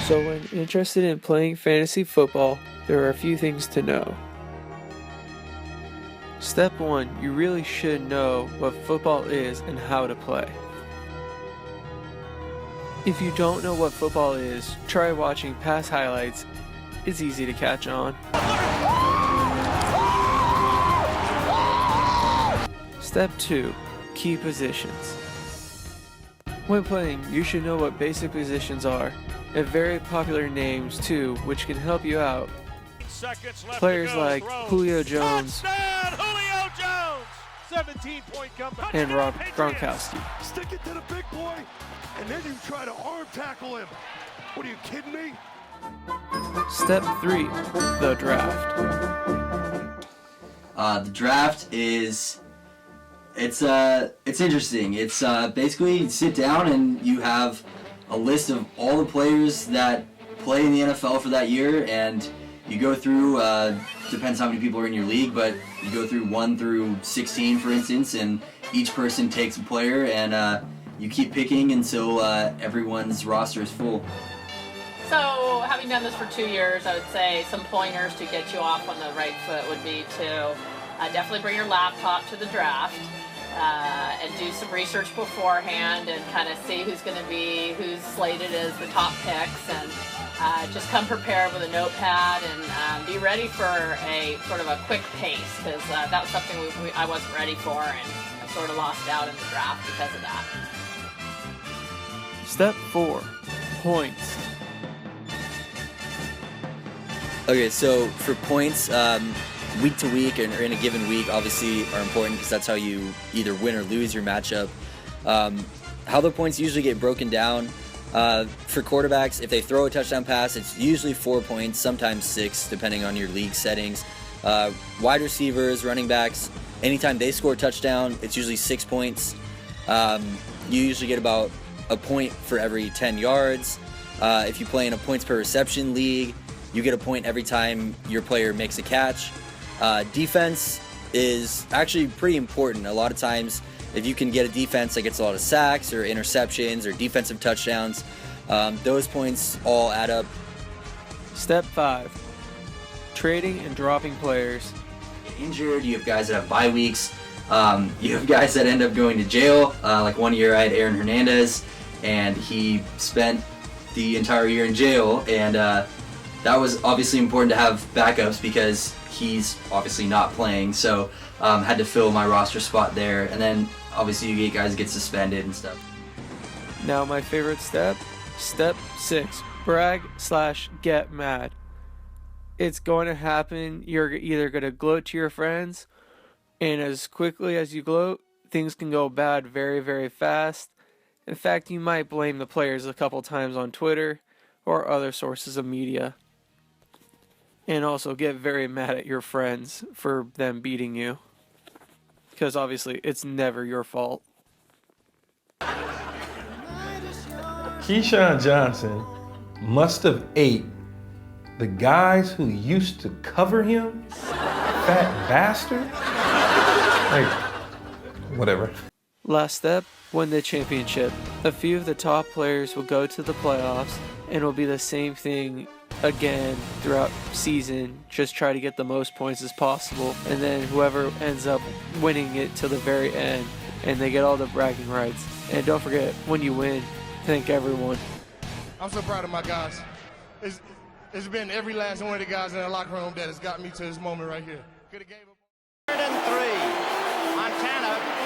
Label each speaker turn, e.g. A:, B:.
A: So when interested in playing fantasy football, there are a few things to know. Step 1, you really should know what football is and how to play. If you don't know what football is, try watching past highlights. It's easy to catch on. Step 2, key positions. When playing, you should know what basic positions are, and very popular names too, which can help you out. Players like Julio Jones
B: Julio Jones! 17-point comeback.
A: and Rob Gronkowski.
C: Stick it to the big boy, and then you try to arm tackle him. What, are you kidding me?
A: Step 3, the draft.
D: The draft is, it's interesting. It's basically you sit down and you have a list of all the players that play in the NFL for that year, and you go through, depends how many people are in your league, but you go through 1 through 16, for instance, and each person takes a player, and you keep picking until everyone's roster is full.
E: So, having done this for 2 years, I would say some pointers to get you off on the right foot would be to definitely bring your laptop to the draft and do some research beforehand and kind of see who's who's slated as the top picks, and just come prepared with a notepad and be ready for a sort of a quick pace, because that was something I wasn't ready for, and I sort of lost out in the draft because of that.
A: Step 4, points.
F: Okay, so for points, week to week or in a given week obviously are important because that's how you either win or lose your matchup. How the points usually get broken down, for quarterbacks, if they throw a touchdown pass, it's usually 4 points, sometimes 6, depending on your league settings. Wide receivers, running backs, anytime they score a touchdown, it's usually 6 points. You usually get about a point for every 10 yards. If you play in a points per reception league, you get a point every time your player makes a catch. Defense is actually pretty important. A lot of times, if you can get a defense that gets a lot of sacks or interceptions or defensive touchdowns, those points all add up.
A: Step 5, trading and dropping players.
D: Injured, you have guys that have bye weeks, you have guys that end up going to jail. Like 1 year I had Aaron Hernandez, and he spent the entire year in jail, and that was obviously important to have backups because he's obviously not playing, so had to fill my roster spot there. And then obviously you get guys get suspended and stuff.
A: Now my favorite step, step 6, brag/get mad. It's going to happen. You're either going to gloat to your friends, and as quickly as you gloat, things can go bad very, very fast. In fact, you might blame the players a couple times on Twitter or other sources of media. And also get very mad at your friends for them beating you. Because obviously, it's never your fault.
G: Keyshawn Johnson must have ate the guys who used to cover him. Fat bastard. Like, whatever.
A: Last step, win the championship. A few of the top players will go to the playoffs, and it'll be the same thing again throughout season. Just try to get the most points as possible, and then whoever ends up winning it to the very end, and they get all the bragging rights. And don't forget, when you win, thank everyone.
H: I'm so proud of my guys. It's been every last one of the guys in the locker room that has got me to this moment right here. Could have gave up.
B: 3rd and 3. Montana